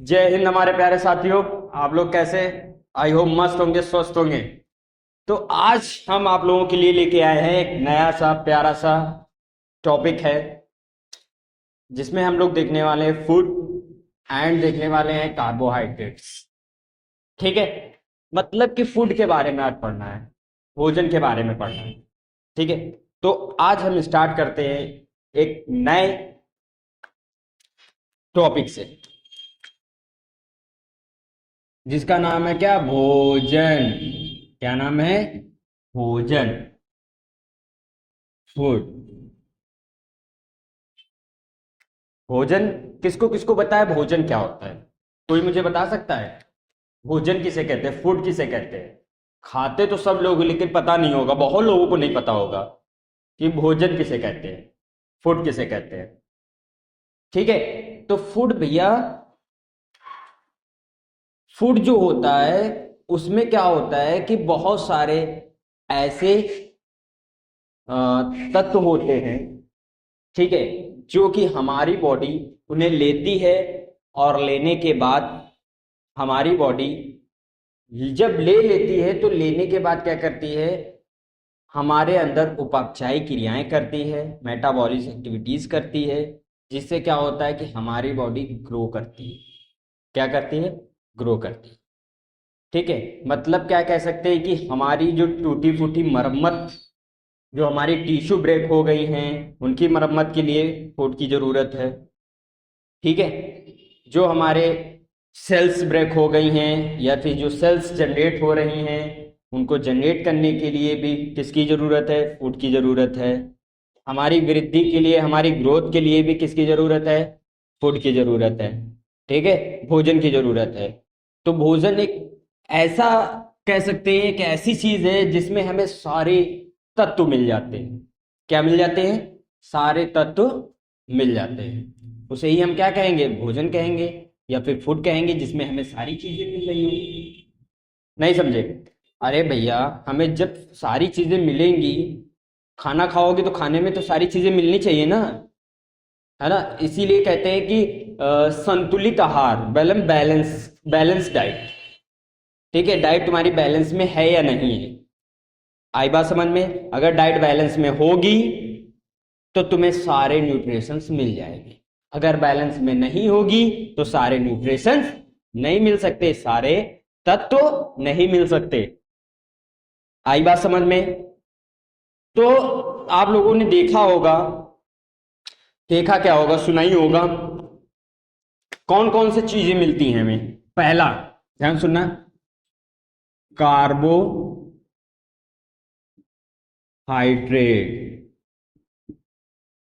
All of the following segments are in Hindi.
जय हिंद हमारे प्यारे साथियों। आप लोग कैसे? आई होप मस्त होंगे, स्वस्थ होंगे। तो आज हम आप लोगों के लिए लेके आए हैं एक नया सा प्यारा सा टॉपिक है, जिसमें हम लोग देखने वाले हैं फूड एंड देखने वाले हैं कार्बोहाइड्रेट्स। ठीक है, मतलब कि फूड के बारे में आज पढ़ना है, भोजन के बारे में पढ़ना है। ठीक है, तो आज हम स्टार्ट करते हैं एक नए टॉपिक से, जिसका नाम है क्या? भोजन। क्या नाम है? भोजन, फूड। भोजन किसको किसको पता है भोजन क्या होता है? कोई मुझे बता सकता है भोजन किसे कहते हैं, फूड किसे कहते हैं? खाते तो सब लोग, लेकिन पता नहीं होगा, बहुत लोगों को नहीं पता होगा कि भोजन किसे कहते हैं, फूड किसे कहते हैं। ठीक है, तो फूड भैया, फूड जो होता है उसमें क्या होता है कि बहुत सारे ऐसे अ, तत्व होते हैं, ठीक है, जो कि हमारी बॉडी उन्हें लेती है, और लेने के बाद हमारी बॉडी जब ले लेती है तो लेने के बाद क्या करती है, हमारे अंदर उपापचयी क्रियाएं करती है, मेटाबॉलिक एक्टिविटीज करती है, जिससे क्या होता है कि हमारी बॉडी ग्रो करती है। क्या करती है? ग्रो करती है। ठीक है, मतलब क्या कह सकते हैं कि हमारी जो टूटी फूटी मरम्मत, जो हमारी टिश्यू ब्रेक हो गई हैं, उनकी मरम्मत के लिए फूड की जरूरत है। ठीक है, जो हमारे सेल्स ब्रेक हो गई हैं या फिर जो सेल्स जनरेट हो रही हैं, उनको जनरेट करने के लिए भी किसकी ज़रूरत है? फूड की ज़रूरत है। हमारी वृद्धि के लिए, हमारी ग्रोथ के लिए भी किसकी ज़रूरत है? फूड की ज़रूरत है। ठीक है, भोजन की ज़रूरत है। तो भोजन एक ऐसा, कह सकते हैं, एक ऐसी चीज़ है जिसमें हमें सारे तत्व मिल जाते हैं। क्या मिल जाते हैं? सारे तत्व मिल जाते हैं। उसे ही हम क्या कहेंगे? भोजन कहेंगे, या फिर फूड कहेंगे, जिसमें हमें सारी चीजें मिल रही होंगी। नहीं समझे? अरे भैया, हमें जब सारी चीजें मिलेंगी, खाना खाओगे तो खाने में तो सारी चीजें मिलनी चाहिए ना, है ना? इसीलिए कहते हैं कि संतुलित आहार, बैलेंस बैलेंस डाइट। ठीक है, डाइट तुम्हारी बैलेंस में है या नहीं है? आई बात समझ में? अगर डाइट बैलेंस में होगी तो तुम्हें सारे न्यूट्रिशंस मिल जाएंगे। अगर बैलेंस में नहीं होगी तो सारे न्यूट्रिशंस नहीं मिल सकते, सारे तत्व नहीं मिल सकते। आई बात समझ में? तो आप लोगों ने देखा होगा, देखा क्या होगा, सुना ही होगा, कौन कौन से चीजें मिलती हैं हमें। पहला, ध्यान सुनना, कार्बोहाइड्रेट।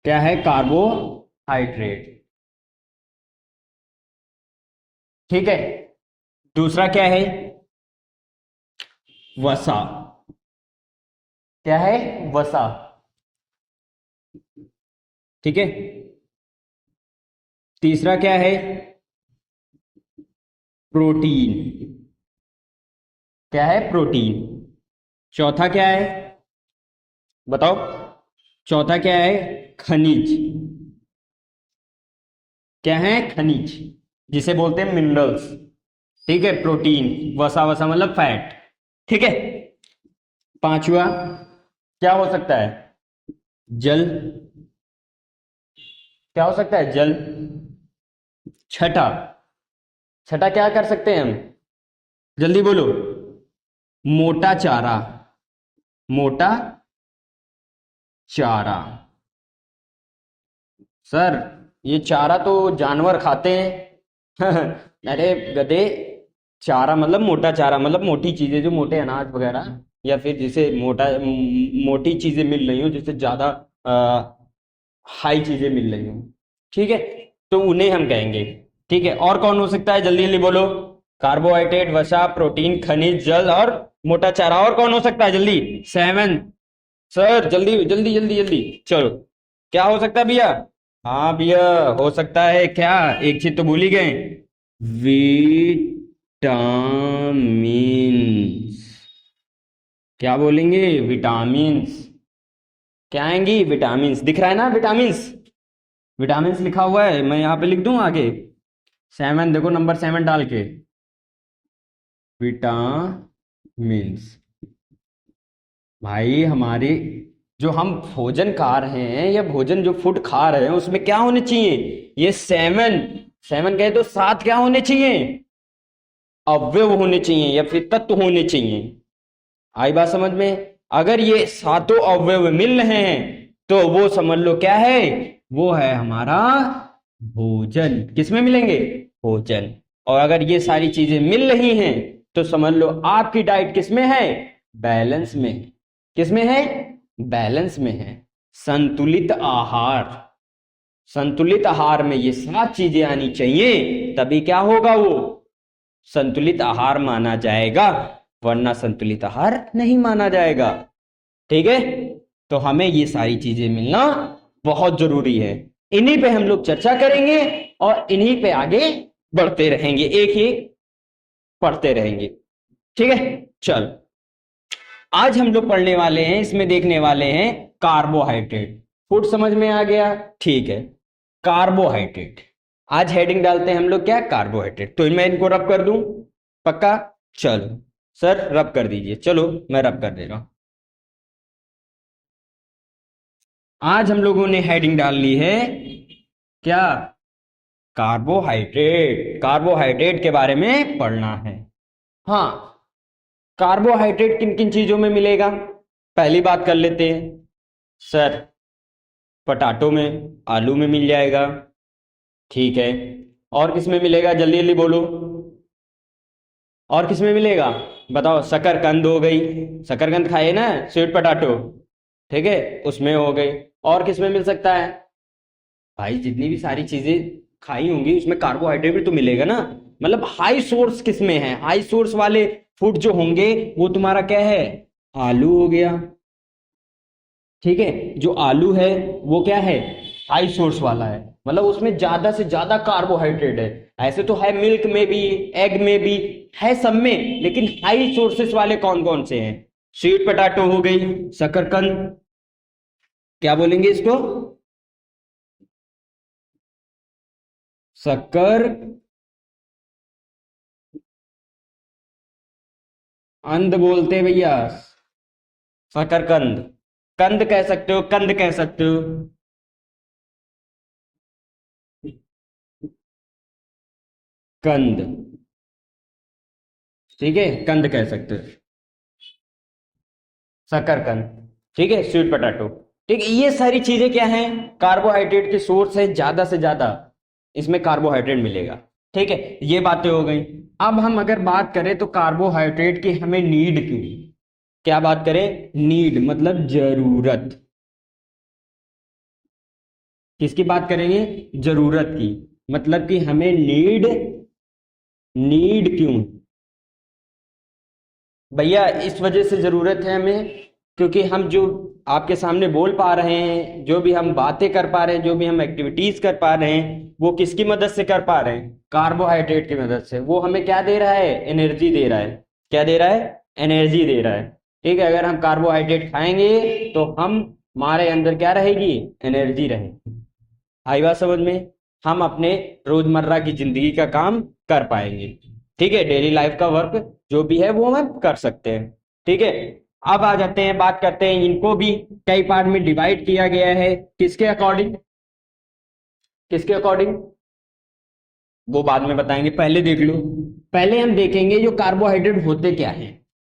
क्या है? कार्बोहाइड्रेट। ठीक है, दूसरा क्या है? वसा। क्या है? वसा। ठीक है, तीसरा क्या है? प्रोटीन। क्या है? प्रोटीन। चौथा क्या है? बताओ, चौथा क्या है? खनिज। क्या है? खनिज, जिसे बोलते हैं मिनरल्स। ठीक है, प्रोटीन, वसा, वसा मतलब फैट। ठीक है, पांचवा क्या हो सकता है? जल। क्या हो सकता है? जल। छठा, छठा क्या कर सकते हैं हम? जल्दी बोलो। मोटा चारा। मोटा चारा। सर, ये चारा तो जानवर खाते हैं। अरे गधे, चारा मतलब मोटा चारा, मतलब मोटी चीजें, जो मोटे अनाज वगैरह, या फिर जिसे मोटी चीजें मिल रही हो, जिससे ज्यादा हाई चीजें मिल रही हो। ठीक है, तो उन्हें हम कहेंगे। ठीक है, और कौन हो सकता है? जल्दी जल्दी बोलो। कार्बोहाइड्रेट, वसा, प्रोटीन, खनिज, जल और मोटा चारा। और कौन हो सकता है? जल्दी। सेवन। सर जल्दी जल्दी जल्दी जल्दी, चलो। क्या हो सकता है भैया? हाँ भैया, हो सकता है क्या? एक चीज तो भूल ही गए, विटामिन्स। क्या बोलेंगे? विटामिन्स। क्या आएंगी? विटामिन्स। दिख रहा है ना विटामिन्स? विटामिन्स लिखा हुआ है, मैं यहाँ पे लिख दूं आगे। 7 देखो, नंबर 7 डाल के, विटामिन्स। भाई हमारी जो हम भोजन खा रहे हैं या भोजन जो फूड खा रहे हैं उसमें क्या होने चाहिए, ये 7 कहे तो 7 क्या होने चाहिए, अवयव होने चाहिए या फिर तत्व होने चाहिए। आई बात समझ में? अगर ये सातों अवयव मिल रहे हैं तो वो समझ लो क्या है, वो है हमारा भोजन। किसमें मिलेंगे, भोजन। और अगर ये सारी चीजें मिल रही हैं तो समझ लो आपकी डाइट किसमें है, बैलेंस में। किसमें है, बैलेंस में है। संतुलित आहार, संतुलित आहार में ये 7 चीजें आनी चाहिए, तभी क्या होगा, वो संतुलित आहार माना जाएगा, वरना संतुलित आहार नहीं माना जाएगा। ठीक है, तो हमें ये सारी चीजें मिलना बहुत जरूरी है। इन्हीं पे हम लोग चर्चा करेंगे और इन्हीं पे आगे बढ़ते रहेंगे, एक एक पढ़ते रहेंगे। ठीक है, चल आज हम लोग पढ़ने वाले हैं, इसमें देखने वाले हैं कार्बोहाइड्रेट। फूड समझ में आ गया, ठीक है। कार्बोहाइड्रेट आज हेडिंग डालते हैं हम लोग क्या, कार्बोहाइड्रेट। तो मैं इनको रब कर दूं, पक्का? चलो सर रब कर दीजिए, चलो मैं रब कर दे रहा हूं। आज हम लोगों ने हेडिंग डाल ली है क्या, कार्बोहाइड्रेट। कार्बोहाइड्रेट के बारे में पढ़ना है। हाँ, कार्बोहाइड्रेट किन किन चीजों में मिलेगा, पहली बात कर लेते हैं। सर पटाटो में, आलू में मिल जाएगा, ठीक है। और किस में मिलेगा, जल्दी जल्दी बोलो, और किस में मिलेगा बताओ। शकरकंद हो गई, शकरकंद खाए ना, स्वीट पटाटो, ठीक है, उसमें हो गई। और किस में मिल सकता है भाई, जितनी भी सारी चीजें खाई होंगी उसमें कार्बोहाइड्रेट भी तो मिलेगा ना। मतलब हाई सोर्स किस में है, हाई सोर्स वाले फूड जो होंगे वो तुम्हारा क्या है, आलू हो गया, ठीक है। जो आलू है वो क्या है, हाई सोर्स वाला है, मतलब उसमें ज्यादा से ज्यादा कार्बोहाइड्रेट है। ऐसे तो है मिल्क में भी, एग में भी है, सब में, लेकिन हाई सोर्सेस वाले कौन कौन से हैं, स्वीट पोटैटो हो गई, शकरकंद, क्या बोलेंगे इसको, शक्कर अंध बोलते हैं भैया, शकरकंद, कंद कह सकते हो, कंद कह सकते हो, कंद, ठीक है, कंद कह सकते हो, शकरकंद, ठीक है, स्वीट पोटैटो, ठीक है। ये सारी चीजें क्या हैं, कार्बोहाइड्रेट के सोर्स है, ज्यादा से ज्यादा इसमें कार्बोहाइड्रेट मिलेगा, ठीक है। ये बातें हो गई। अब हम अगर बात करें तो कार्बोहाइड्रेट की हमें नीड की, क्या बात करें, नीड मतलब जरूरत, किसकी बात करेंगे, जरूरत की, मतलब कि हमें नीड, नीड क्यों भैया, इस वजह से जरूरत है हमें क्योंकि हम जो आपके सामने बोल पा रहे हैं, जो भी हम बातें कर पा रहे हैं, जो भी हम एक्टिविटीज कर पा रहे हैं, वो किसकी मदद से कर पा रहे हैं, कार्बोहाइड्रेट की मदद से। वो हमें क्या दे रहा है, एनर्जी दे रहा है। क्या दे रहा है, एनर्जी दे रहा है, ठीक है। अगर हम कार्बोहाइड्रेट खाएंगे तो हम, हमारे अंदर क्या रहेगी, एनर्जी रहेगी। आई बात समझ में, हम अपने रोजमर्रा की जिंदगी का काम कर पाएंगे, ठीक है, डेली लाइफ का वर्क जो भी है वो हम कर सकते हैं, ठीक है। अब आ जाते हैं, बात करते हैं, इनको भी कई पार्ट में डिवाइड किया गया है, किसके अकॉर्डिंग, किसके अकॉर्डिंग, वो बाद में बताएंगे, पहले देख लो। पहले हम देखेंगे जो कार्बोहाइड्रेट होते क्या है।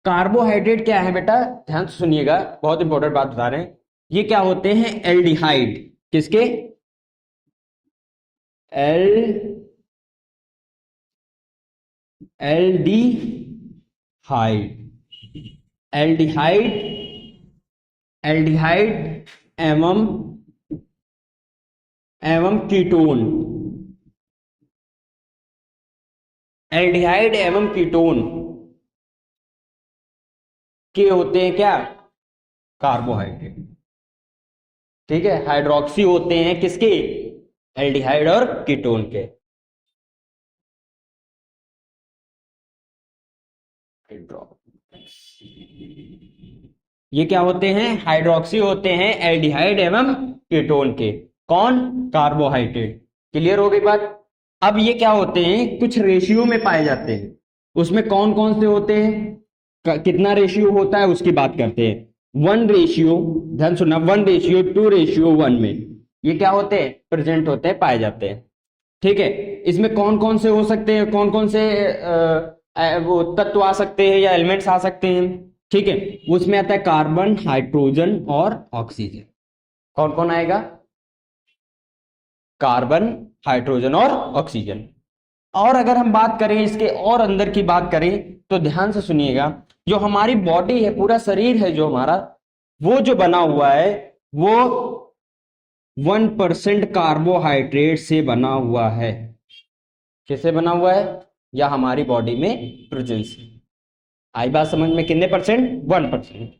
कार्बोहाइड्रेट क्या है बेटा, ध्यान से सुनिएगा, बहुत इंपॉर्टेंट बात बता रहे हैं। ये क्या होते हैं, एल्डिहाइड, किसके, एल एल्डिहाइड, एल्डिहाइड, एल्डिहाइड एवं एवं कीटोन, एल्डिहाइड एवं कीटोन के होते हैं क्या, कार्बोहाइड्रेट, ठीक है। हाइड्रोक्सी होते हैं किसके, एल्डिहाइड और कीटोन के। ये क्या होते हैं, हाइड्रोक्सी होते हैं एल्डिहाइड एवं कीटोन के। कौन, कार्बोहाइड्रेट। क्लियर हो गई बात, अब ये क्या होते हैं, कुछ रेशियो में पाए जाते हैं। उसमें कौन कौन से होते हैं, कितना रेशियो होता है उसकी बात करते हैं। 1 रेशियो, ध्यान सुनना, 1 रेशियो 2 रेशियो 1 में ये क्या होते हैं, प्रेजेंट होते हैं, पाए जाते हैं। ठीक है। इसमें कौन कौन से हो सकते हैं, कौन कौन से वो तत्व आ सकते हैं या एलिमेंट्स आ सकते हैं। ठीक है। उसमें आता है कार्बन, हाइड्रोजन और ऑक्सीजन। कौन कौन आएगा, कार्बन, हाइड्रोजन और ऑक्सीजन। और अगर हम बात करें इसके और अंदर की बात करें तो ध्यान से सुनिएगा, जो हमारी बॉडी है, पूरा शरीर है जो हमारा, वो जो बना हुआ है वो 1% कार्बोहाइड्रेट से बना हुआ है। किससे बना हुआ है, या हमारी बॉडी में प्रेजेंस है। आई बात समझ में, कितने परसेंट, 1%।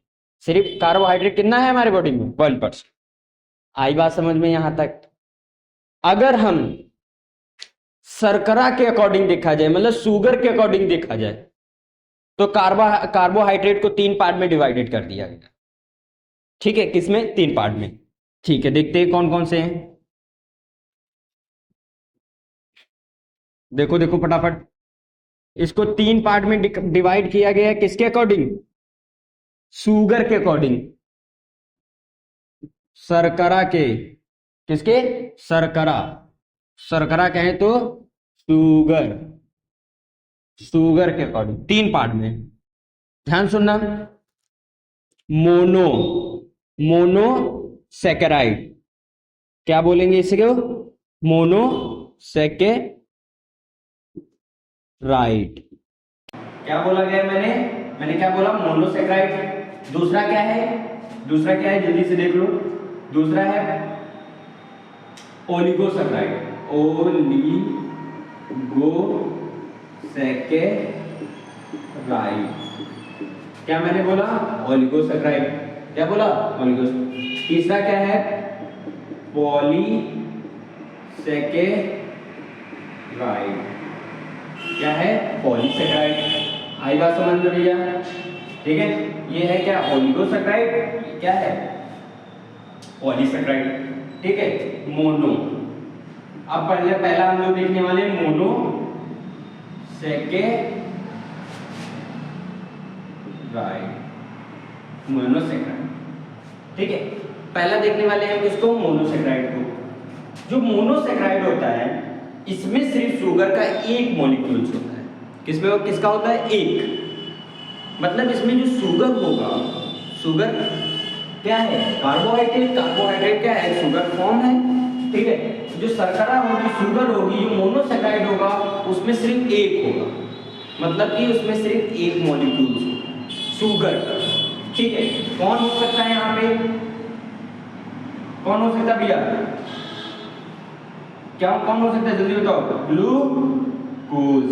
सिर्फ कार्बोहाइड्रेट कितना है हमारी बॉडी में, 1%। आई बात समझ में यहां तक। अगर हम शर्करा के अकॉर्डिंग देखा जाए, मतलब शुगर के अकॉर्डिंग देखा जाए, तो कार्बोहाइड्रेट को 3 पार्ट में डिवाइडेड कर दिया गया। ठीक है, किसमें, 3 पार्ट में। ठीक है, देखते हैं कौन कौन से हैं। देखो देखो फटाफट, इसको 3 पार्ट में डिवाइड किया गया है, किसके अकॉर्डिंग, शुगर के अकॉर्डिंग, शर्करा के, किसके, शर्करा, शर्करा कहें तो शुगर, शुगर के अकॉर्डिंग 3 पार्ट में। ध्यान सुनना, मोनो, मोनो सेकेराइड, क्या बोलेंगे इसको, मोनो सेकेराइड। क्या बोला गया, मैंने क्या बोला, मोनोसेक्राइड। दूसरा क्या है, दूसरा क्या है, जल्दी से देख लो। दूसरा है ओलिगोसेक्राइड, ओलिगोसेकेराइड। क्या मैंने बोला, ओलिगोसेक्राइड। क्या बोला, ओलिगोस। तीसरा क्या है, पॉलीसेकेराइड। क्या है, पॉलीसेकेराइड। आई बात समझ में भैया, ठीक है। ये है क्या, ओलिगोसेकेराइड, क्या है, पॉलीसेकेराइड। ठीक है, मोनो। अब पहला हम लोग देखने वाले मोनो सेकेराइड, मोनोसेकेराइड। ठीक है, पहला देखने वाले हैं किसको, मोनोसेकेराइड को। जो मोनोसेकेराइड होता है, इसमें सिर्फ शुगर का एक मॉलिक्यूल होता है। किसमें, किसका होता है, एक। मतलब इसमें जो शुगर होगा, शुगर क्या है, कार्बोहाइड्रेट, कार्बोहाइड्रेट क्या है, शुगर फॉर्म है। ठीक है, जो शर्करा होगी, शुगर होगी, जो मोनोसेकेराइड होगा उसमें सिर्फ एक होगा, मतलब कि उसमें सिर्फ एक मॉलिक्यूल शुगर। ठीक है, कौन हो सकता है यहाँ पे, कौन हो सकता है भैया, क्या कौन हो सकता है, जल्दी बताओ, ग्लूकोज,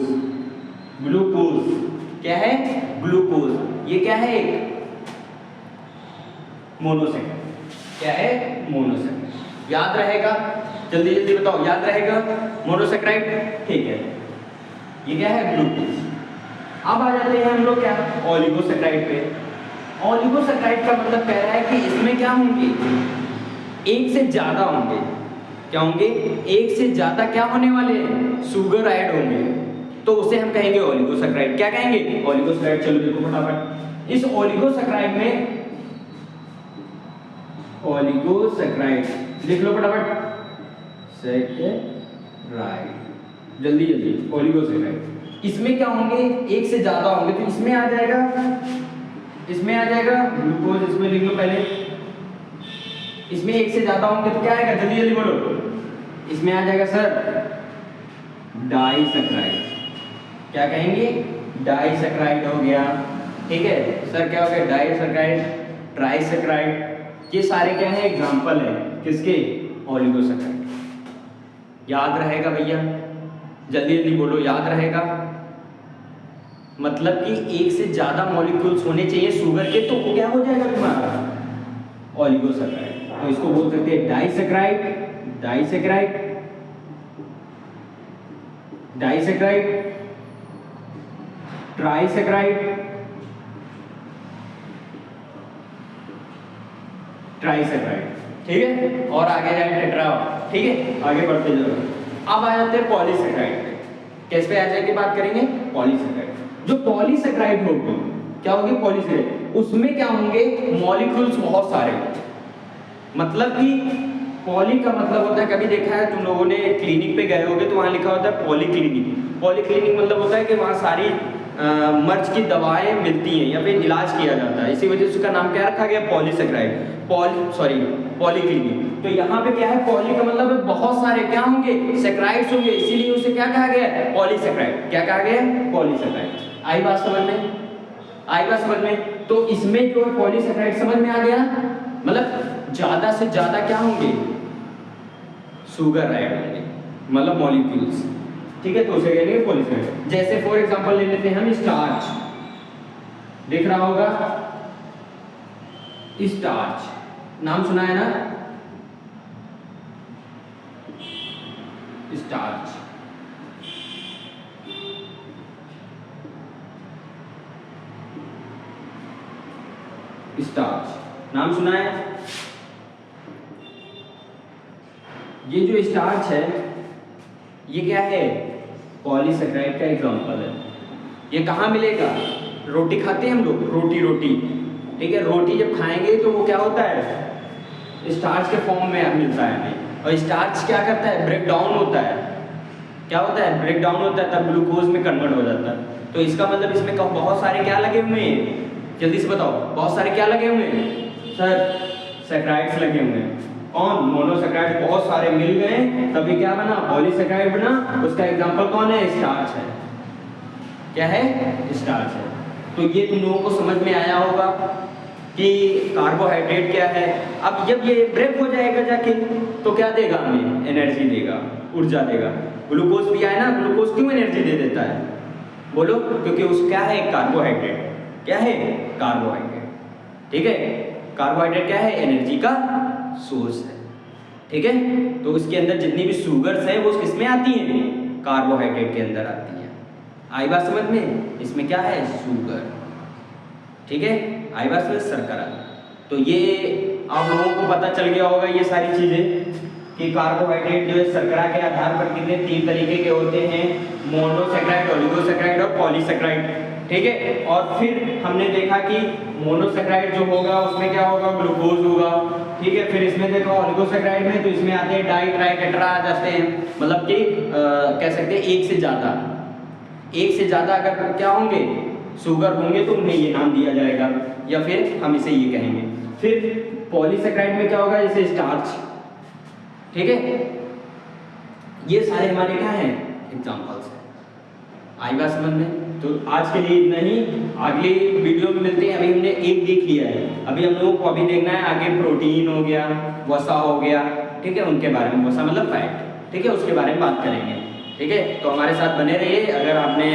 ग्लूकोज। क्या है, ग्लूकोज। ये क्या है, एक मोनोसेकेराइड। क्या है, मोनोसेकेराइड। याद रहेगा, जल्दी जल्दी बताओ, याद रहेगा, मोनोसेकेराइड। ठीक है, ये क्या है, ग्लूकोज। अब आ जाते हैं हम लोग क्या, ओलिगोसेकेराइड पे। ओलिगोसेकेराइड का मतलब कह रहा है कि इसमें क्या होंगे, एक से ज्यादा होंगे। क्या होंगे, एक से ज्यादा क्या होने वाले हैं, शुगर ऐड होंगे, तो उसे हम कहेंगे ओलिगोसेकेराइड। क्या कहेंगे, ओलिगोसेकेराइड। चलो देखो फटाफट, इस ओलिगोसेकेराइड में, ओलिगोसेकेराइड लिख लो फटाफट, सेकेराइड, जल्दी जल्दी, ओलिगोसेकेराइड। इसमें क्या होंगे, एक से ज्यादा होंगे, तो इसमें आ जाएगा, इसमें आ जाएगा ग्लूकोज, इसमें लिख लो पहले। इसमें एक से ज्यादा होंगे तो क्या आएगा, जल्दी जल्दी बोलो, इसमें आ जाएगा सर डाइसेकेराइड। क्या कहेंगे, डाइसेकेराइड हो गया। ठीक है सर, क्या हो गया, डाइसेकेराइड, ट्राइसेकेराइड। ये सारे क्या है, एग्जांपल है किसके, ओलिगोसेकेराइड। याद रहेगा भैया, जल्दी जल्दी बोलो, याद रहेगा। मतलब कि एक से ज्यादा मॉलिक्यूल्स होने चाहिए शुगर के, तो वो क्या हो जाएगा तुम्हारा, ओलिगोसेकेराइड। तो इसको बोल सकते हैं डाइसेकेराइड, डाइसेकेराइड, डाइसेकेराइड, ट्राइसेकेराइड, ट्राइसेकेराइड। ठीक है, और आगे जाए टेट्रा। ठीक है, आगे बढ़ते जाओ। अब आ जाते हैं पॉलीसेकेराइड पे। किस पे आ जाके बात करेंगे? पॉलीसेकेराइड। जो पॉलीसेकेराइड होगी, क्या होगी? पॉलीसेकेराइड। उसमें क्या होंगे? मॉलिक्यूल्स बहुत सारे। मतलब कि पॉली का मतलब होता है, कभी देखा है तुम लोगों ने क्लिनिक पे गए होगे तो वहाँ लिखा होता है पॉलीक्लिनिक। पॉलीक्लिनिक मतलब होता है कि वहाँ सारी मर्ज की दवाएं मिलती हैं या फिर इलाज किया जाता है, इसी वजह से उसका नाम क्या रखा गया? पॉलीसेकेराइड। पॉलीक्लिनिक। तो यहाँ पे क्या है? पॉली का मतलब है बहुत सारे क्या होंगे? सेकेराइड्स होंगे, इसीलिए उसे क्या कहा गया है? पॉलीसेकेराइड। क्या कहा गया? पॉलीसेकेराइड। आई बात समझ में? आई बात समझ में? तो इसमें जो है पॉलीसेकेराइड समझ में आ गया, मतलब ज्यादा से ज्यादा क्या होंगे? शुगर ऐड होंगे, मतलब मॉलिक्यूल्स। ठीक है, तो उसे कहेंगे पॉलीसेकेराइड। जैसे फॉर एग्जांपल ले लेते हैं हम स्टार्च, दिख रहा होगा स्टार्च, नाम सुना है ना? स्टार्च। स्टार्च नाम सुना है? ये जो स्टार्च है ये क्या है? पॉलीसेकेराइड का एग्जांपल है। ये कहाँ मिलेगा? रोटी खाते हैं हम लोग, रोटी। ठीक है, रोटी जब खाएंगे तो वो क्या होता है? स्टार्च के फॉर्म में मिलता है हमें। और स्टार्च क्या करता है? ब्रेक डाउन होता है। क्या होता है? ब्रेक डाउन होता है, तब ग्लूकोज में कन्वर्ट हो जाता है। तो इसका मतलब इसमें बहुत सारे क्या लगे हुए हैं? जल्दी से बताओ, बहुत सारे क्या लगे हुए हैं? सर, सेकेराइड्स लगे हुए हैं। कौन? मोनोसेकेराइड बहुत सारे मिल गए तभी क्या बना? पॉलीसेकेराइड बना। उसका एग्जांपल कौन है? स्टार्च है। क्या है? स्टार्च है। तो ये तुम लोगों को समझ में आया होगा कि कार्बोहाइड्रेट क्या है। अब जब ये ब्रेक हो जाएगा जाके तो क्या देगा हमें? एनर्जी देगा, ऊर्जा देगा। ग्लूकोज भी आए ना, ग्लूकोज क्यों एनर्जी दे देता है? बोलो, क्योंकि उस क्या है? कार्बोहाइड्रेट। क्या है? कार्बोहाइड्रेट। ठीक है, कार्बोहाइड्रेट क्या है? एनर्जी का सोर्स है। ठीक है, तो उसके अंदर जितनी भी शुगर्स है वो किस में आती हैं? कार्बोहाइड्रेट के अंदर आती हैं। आई बात समझ में? इसमें क्या है? शुगर। ठीक है, आई बात समझ? शर्करा। तो ये आप लोगों को पता चल गया होगा ये सारी चीजें कि कार्बोहाइड्रेट जो है शर्करा के आधार पर कितने 3 तरीके के होते हैं, मोनोसेकेराइड, ओलिगोसेकेराइड और पॉलीसेकेराइड। ठीक है, और फिर हमने देखा कि मोनोसेकेराइड जो होगा उसमें क्या होगा? ग्लूकोज होगा। ठीक है, फिर इसमें देखो ओलिगोसेकेराइड में तो इसमें आते हैं डाई, ट्राई, टेट्रा आ जाते हैं, मतलब कि कह सकते हैं एक से ज़्यादा अगर क्या होंगे? शुगर होंगे तो उन्हें ये नाम दिया जाएगा, या फिर हम इसे ये कहेंगे। फिर पॉलीसेकेराइड में क्या होगा? जैसे स्टार्च। ठीक है, ये सारे हमारे क्या हैं? एग्जाम्पल्स हैं। आई बात समझ में? तो आज के लिए इतना ही, अगली वीडियो में मिलते हैं। अभी हमने एक देख लिया है, अभी हम लोगों को अभी देखना है आगे प्रोटीन हो गया, वसा हो गया। ठीक है, उनके बारे में, वसा मतलब फैट। ठीक है, उसके बारे में बात करेंगे। ठीक है, तो हमारे साथ बने रहिए। अगर आपने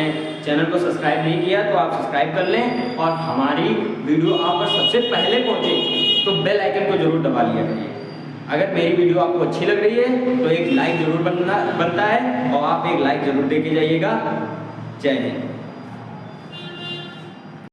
चैनल को सब्सक्राइब नहीं किया तो आप सब्सक्राइब कर लें, और हमारी वीडियो आप पर सबसे पहले पहुंचे तो बेल आइकन को जरूर दबा लिया करिए। अगर मेरी वीडियो आपको अच्छी लग रही है तो एक लाइक जरूर बनता है, और आप एक लाइक जरूर दे के जाइएगा। जय हिंद।